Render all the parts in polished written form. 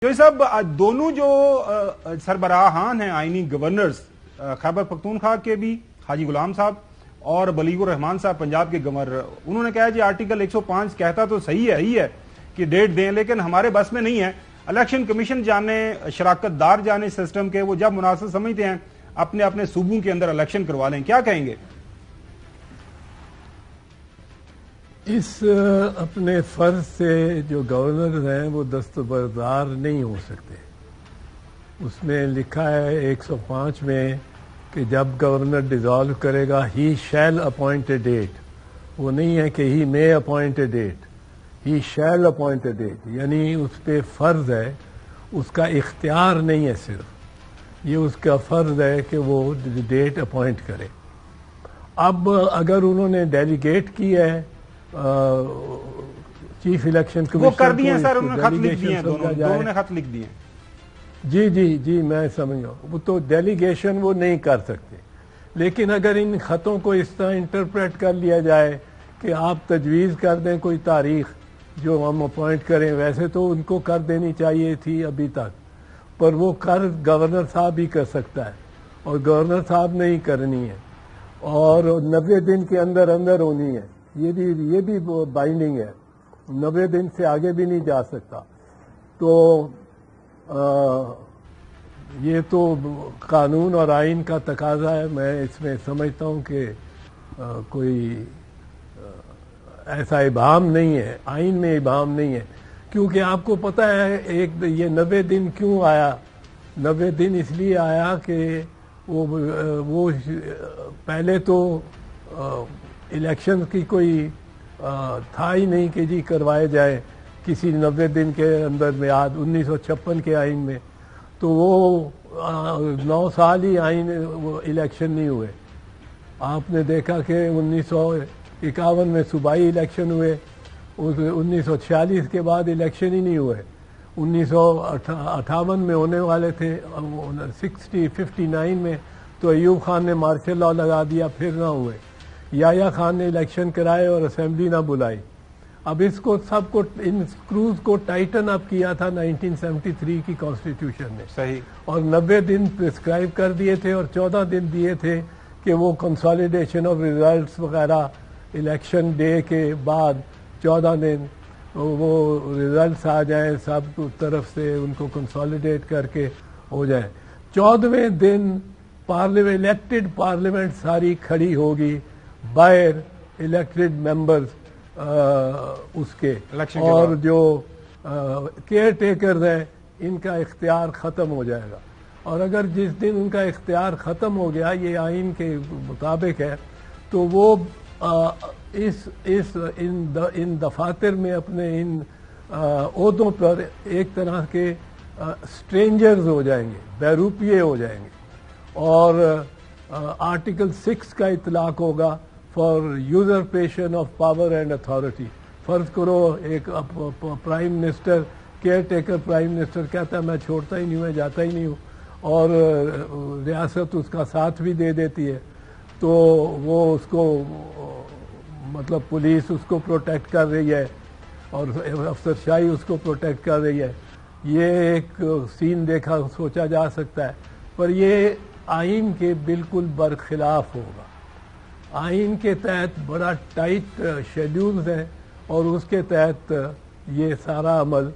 جو صاحب دونوں جو سربراہان ہیں آئینی گورنرز خیبر پختونخوا کے بھی حاجی غلام صاحب اور بلیغ الرحمان صاحب پنجاب کے گورنر، انہوں نے کہا جی آرٹیکل 105 کہتا تو صحیح ہے کہ ڈیٹ دیں، لیکن ہمارے بس میں نہیں ہے۔ الیکشن کمیشن جانے، شراکت دار جانے سسٹم کے، وہ جب مناسب سمجھتے ہیں اپنے اپنے صوبوں کے اندر الیکشن کروا لیں، کیا کہیں گے؟ اس اپنے فرض سے جو گورنر ہیں وہ دستبردار نہیں ہو سکتے۔ اس میں لکھا ہے 105 میں کہ جب گورنر ڈیزالو کرے گا he shall appoint a date, وہ نہیں ہے کہ he may appoint a date, he shall appoint a date, یعنی اس پہ فرض ہے، اس کا اختیار نہیں ہے، صرف یہ اس کا فرض ہے کہ وہ ڈیٹ اپوائنٹ کرے۔ اب اگر انہوں نے ڈیلیگیٹ کی ہے چیف الیکشن کمیشن، وہ کر دیے سر، انہوں نے خط لکھ دیے، دونوں نے خط لکھ دیے۔ جی میں سمجھ گا، وہ تو ڈیلیگیشن وہ نہیں کر سکتے، لیکن اگر ان خطوں کو اس طرح انٹرپریٹ کر لیا جائے کہ آپ تجویز کر دیں کوئی تاریخ جو ہم اپوائنٹ کریں، ویسے تو ان کو کر دینی چاہیے تھی ابھی تک، پر وہ گورنر صاحب ہی کر سکتا ہے، اور گورنر صاحب نے ہی کرنی ہے، اور 90 دن کے اندر اندر ہونی ہے۔ یہ بھی بائنڈنگ ہے، 90 دن سے آگے بھی نہیں جا سکتا۔ تو یہ تو قانون اور آئین کا تقاضا ہے۔ میں اس میں سمجھتا ہوں کہ کوئی ایسا ابہام نہیں ہے، آئین میں ابہام نہیں ہے، کیونکہ آپ کو پتہ ہے یہ 90 دن کیوں آیا؟ 90 دن اس لیے آیا کہ وہ پہلے تو الیکشن کی کوئی تھا ہی نہیں کہ جی کروائے جائے کسی 90 دن کے اندر میعاد 1956 کے آئین میں، تو وہ 9 سال ہی آئین وہ الیکشن نہیں ہوئے۔ آپ نے دیکھا کہ 1951 میں صوبائی الیکشن ہوئے، 1946 کے بعد الیکشن ہی نہیں ہوئے، 1958 میں ہونے والے تھے، 59 میں تو ایوب خان نے مارشل لاء لگا دیا، پھر نہ ہوئے۔ یحییٰ خان نے الیکشن کرائے اور اسمبلی نہ بلائی۔ اب اس کو سب کو ان اسکروز کو ٹائٹن اپ کیا تھا 1973 کی کانسٹیٹیوشن نے، صحیح، اور 90 دن پرسکرائب کر دیے تھے، اور 14 دن دیے تھے کہ وہ کنسالیڈیشن آف ریزلٹس وغیرہ الیکشن ڈے کے بعد 14 دن وہ ریزلٹس آ جائیں، سب طرف سے ان کو کنسالیڈیٹ کر کے ہو جائیں۔ 14ویں دن الیکٹڈ پارلیمنٹ ساری کھڑی ہوگی، باہر الیکٹڈ ممبرز اس کے، اور جو کیئر ٹیکرز ہیں ان کا اختیار ختم ہو جائے گا۔ اور اگر جس دن ان کا اختیار ختم ہو گیا، یہ آئین کے مطابق ہے، تو وہ ان دفاتر میں اپنے ان عہدوں پر ایک طرح کے اسٹرینجرز ہو جائیں گے، بیروپیے ہو جائیں گے، اور آرٹیکل 6 کا اطلاق ہوگا for usurpation of power and authority. فرض کرو ایک prime minister, caretaker prime minister کہتا ہے میں چھوڑتا ہی نہیں ہوں، میں جاتا ہی نہیں ہوں، اور ریاست اس کا ساتھ بھی دے دیتی ہے، تو وہ اس کو مطلب پولیس اس کو پروٹیکٹ کر رہی ہے اور افسرشاہی اس کو پروٹیکٹ کر رہی ہے۔ یہ ایک سین دیکھا سوچا جا سکتا ہے، پر یہ آئین کے بالکل برخلاف ہوگا۔ آئین کے تحت بڑا ٹائٹ شیڈیولز ہیں، اور اس کے تحت یہ سارا عمل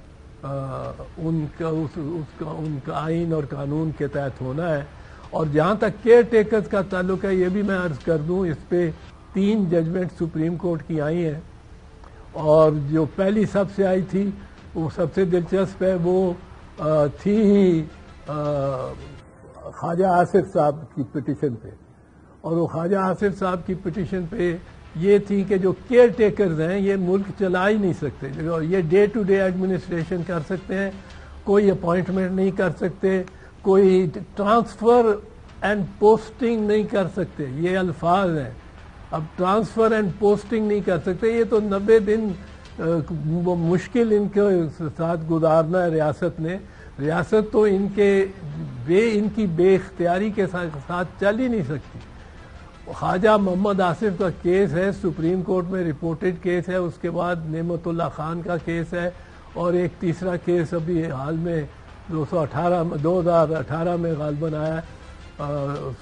ان کا آئین اور قانون کے تحت ہونا ہے۔ اور جہاں تک کیئر ٹیکرز کا تعلق ہے، یہ بھی میں عرض کر دوں، اس پہ 3 ججمنٹ سپریم کورٹ کی آئی ہیں، اور جو پہلی سب سے آئی تھی وہ سب سے دلچسپ ہے، وہ تھی خواجہ آصف صاحب کی پٹیشن پہ، اور وہ خواجہ آصف صاحب کی پٹیشن پہ یہ تھی کہ جو کیئر ٹیکرز ہیں یہ ملک چلا ہی نہیں سکتے، یہ ڈے ٹو ڈے ایڈمنسٹریشن کر سکتے ہیں، کوئی اپوائنٹمنٹ نہیں کر سکتے، کوئی ٹرانسفر اینڈ پوسٹنگ نہیں کر سکتے، یہ الفاظ ہیں۔ اب ٹرانسفر اینڈ پوسٹنگ نہیں کر سکتے، یہ تو 90 دن مشکل ان کے ساتھ گزارنا ہے ریاست نے۔ ریاست تو ان کی بے اختیاری کے ساتھ چل ہی نہیں سکتی۔ خواجہ محمد آصف کا کیس ہے، سپریم کورٹ میں رپورٹڈ کیس ہے، اس کے بعد نعمت اللہ خان کا کیس ہے، اور ایک تیسرا کیس ابھی حال میں 2018 میں غالباً آیا ہے،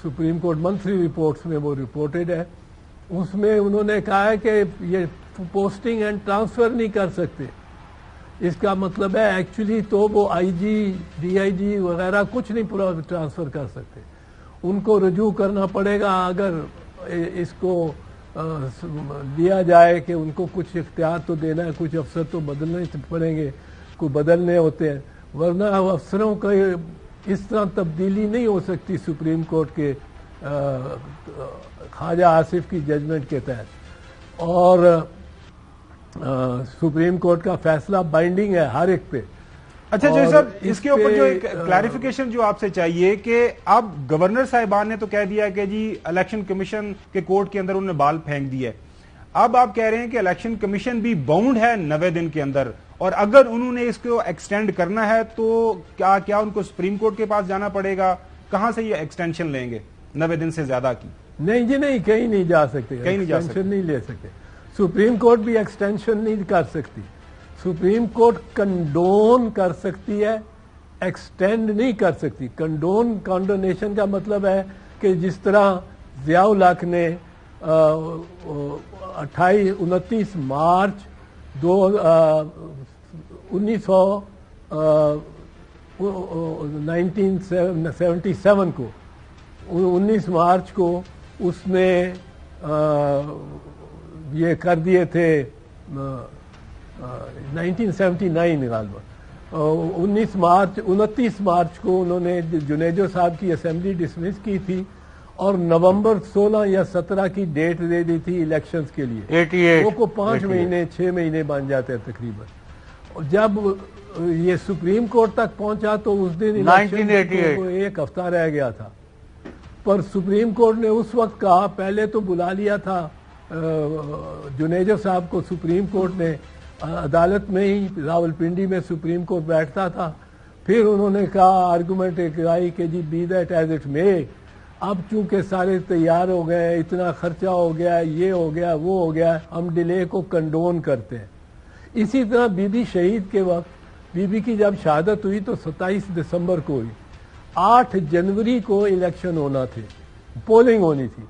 سپریم کورٹ منتھلی رپورٹس میں وہ رپورٹڈ ہے. اس میں انہوں نے کہا ہے کہ یہ پوسٹنگ اینڈ ٹرانسفر نہیں کر سکتے. اس کا مطلب ہے ایکچولی تو وہ آئی جی ڈی آئی جی وغیرہ کچھ نہیں ٹرانسفر کر سکتے. ان کو رجوع کرنا پڑے گا اگر اس کو لیا جائے کہ ان کو کچھ اختیار تو دینا ہے، کچھ افسر تو بدلنے پڑیں گے، کوئی بدلنے ہوتے ہیں، ورنہ افسروں کا اس طرح تبدیلی نہیں ہو سکتی سپریم کورٹ کے خواجہ آصف کی ججمنٹ کے تحت. اور سپریم کورٹ کا فیصلہ بائنڈنگ ہے ہر ایک پہ. اچھا جی صاحب، اس کے اوپر جو ایک کلیریفیکیشن جو آپ سے چاہیے کہ اب گورنر صاحبان نے تو کہہ دیا کہ جی الیکشن کمیشن کے کورٹ کے اندر انہوں نے بال پھینک دی ہے. اب آپ کہہ رہے ہیں کہ الیکشن کمیشن بھی باؤنڈ ہے 90 دن کے اندر، اور اگر انہوں نے اس کو ایکسٹینڈ کرنا ہے تو کیا ان کو سپریم کورٹ کے پاس جانا پڑے گا؟ کہاں سے یہ ایکسٹینشن لیں گے 90 دن سے زیادہ کی؟ نہیں جی نہیں، کہیں نہیں جا سکتے، کہیں نہیں جا سکتے، ایکسٹینشن نہیں لے سکتے. سپریم کورٹ بھی ایکسٹینشن نہیں کر سکتی. سپریم کورٹ کنڈون کر سکتی ہے، ایکسٹینڈ نہیں کر سکتی. کنڈونیشن کا مطلب ہے کہ جس طرح ضیاء الحق نے 29 مارچ 1977 کو 19 مارچ کو اس نے یہ کر دیے تھے 1979 غالباً 29 مارچ کو انہوں نے جنیجو صاحب کی اسمبلی ڈسمس کی تھی اور نومبر 16 یا 17 کی ڈیٹ دے دی تھی الیکشنز کے لیے. وہ کو 5 مہینے 6 مہینے بن جاتے ہیں تقریباً. جب یہ سپریم کورٹ تک پہنچا تو اس دن الیکشن کو ایک ہفتہ رہ گیا تھا. پر سپریم کورٹ نے اس وقت کہا، پہلے تو بلا لیا تھا جنیجو صاحب کو سپریم کورٹ نے عدالت میں ہی، راولپنڈی میں سپریم کورٹ بیٹھتا تھا. پھر انہوں نے کہا، آرگومنٹ ایک آئی کہ G B that is it may, اب چونکہ سارے تیار ہو گئے، اتنا خرچہ ہو گیا، یہ ہو گیا، وہ ہو گیا، ہم ڈیلے کو کنڈون کرتے ہیں. اسی طرح بی بی شہید کے وقت بی بی کی جب شہادت ہوئی تو 27 دسمبر کو ہوئی. 8 جنوری کو الیکشن ہونا تھے، پولنگ ہونی تھی،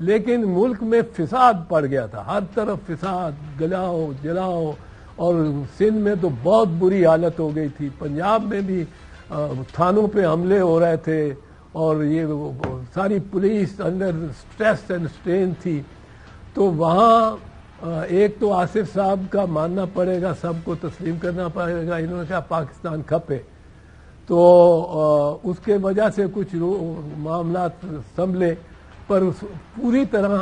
لیکن ملک میں فساد پڑ گیا تھا، ہر طرف فساد، گلاؤ جلاؤ، اور سندھ میں تو بہت بری حالت ہو گئی تھی. پنجاب میں بھی تھانوں پہ حملے ہو رہے تھے اور یہ ساری police under stress and strain تھی. تو وہاں ایک تو آصف صاحب کا ماننا پڑے گا، سب کو تسلیم کرنا پڑے گا، انہوں نے کہا پاکستان کھپے، تو اس کے وجہ سے کچھ معاملات سنبھلے، پر پوری طرح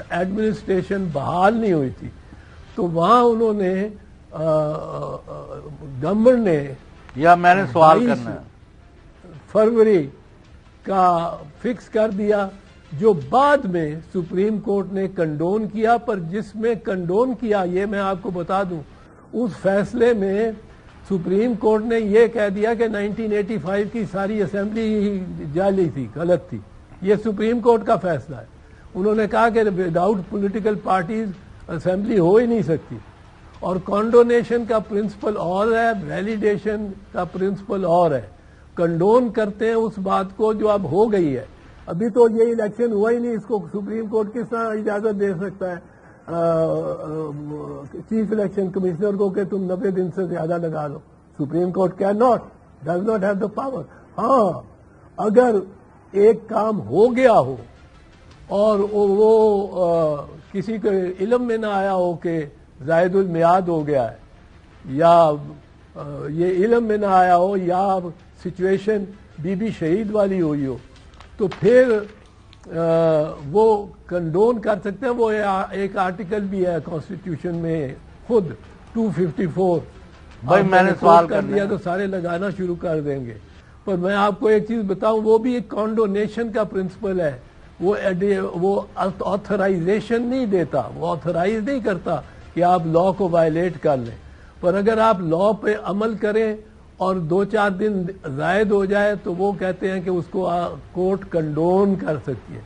ایڈمنسٹریشن بحال نہیں ہوئی تھی. تو وہاں انہوں نے گورنر نے، یا میں نے سوال کرنا ہے، فروری کا فکس کر دیا، جو بعد میں سپریم کورٹ نے کنڈون کیا. پر جس میں کنڈون کیا، یہ میں آپ کو بتا دوں، اس فیصلے میں سپریم کورٹ نے یہ کہہ دیا کہ 1985 کی ساری اسمبلی جعلی تھی، غلط تھی. یہ سپریم کورٹ کا فیصلہ ہے. انہوں نے کہا کہ وداؤٹ پولیٹیکل پارٹیز اسمبلی ہو ہی نہیں سکتی. اور کنڈونیشن کا پرنسپل اور ہے، ویلیڈیشن کا پرنسپل اور ہے. کنڈون کرتے ہیں اس بات کو جو اب ہو گئی ہے. ابھی تو یہ الیکشن ہوا ہی نہیں، اس کو سپریم کورٹ کس طرح اجازت دے سکتا ہے چیف الیکشن کمشنر کو کہ تم 90 دن سے زیادہ لگا دو؟ Supreme court does not have the power. ہاں، اگر ایک کام ہو گیا ہو اور وہ کسی کے علم میں نہ آیا ہو کہ زائد المیعاد ہو گیا ہے، یا یہ علم میں نہ آیا ہو، یا سچویشن بی بی شہید والی ہوئی ہو، تو پھر وہ کنڈون کر سکتے ہیں. وہ ایک آرٹیکل بھی ہے کانسٹیٹیوشن میں خود 254. بھائی میں نے سوال کر دیا تو سارے لگانا شروع کر دیں گے. پر میں آپ کو ایک چیز بتاؤں، وہ بھی ایک کنڈونیشن کا پرنسپل ہے. وہ آتھرائزیشن نہیں دیتا، وہ آتھرائز نہیں کرتا کہ آپ لا کو وائلیٹ کر لیں. پر اگر آپ لا پہ عمل کریں اور 2-4 دن زائد ہو جائے تو وہ کہتے ہیں کہ اس کو کورٹ کنڈون کر سکتی ہے.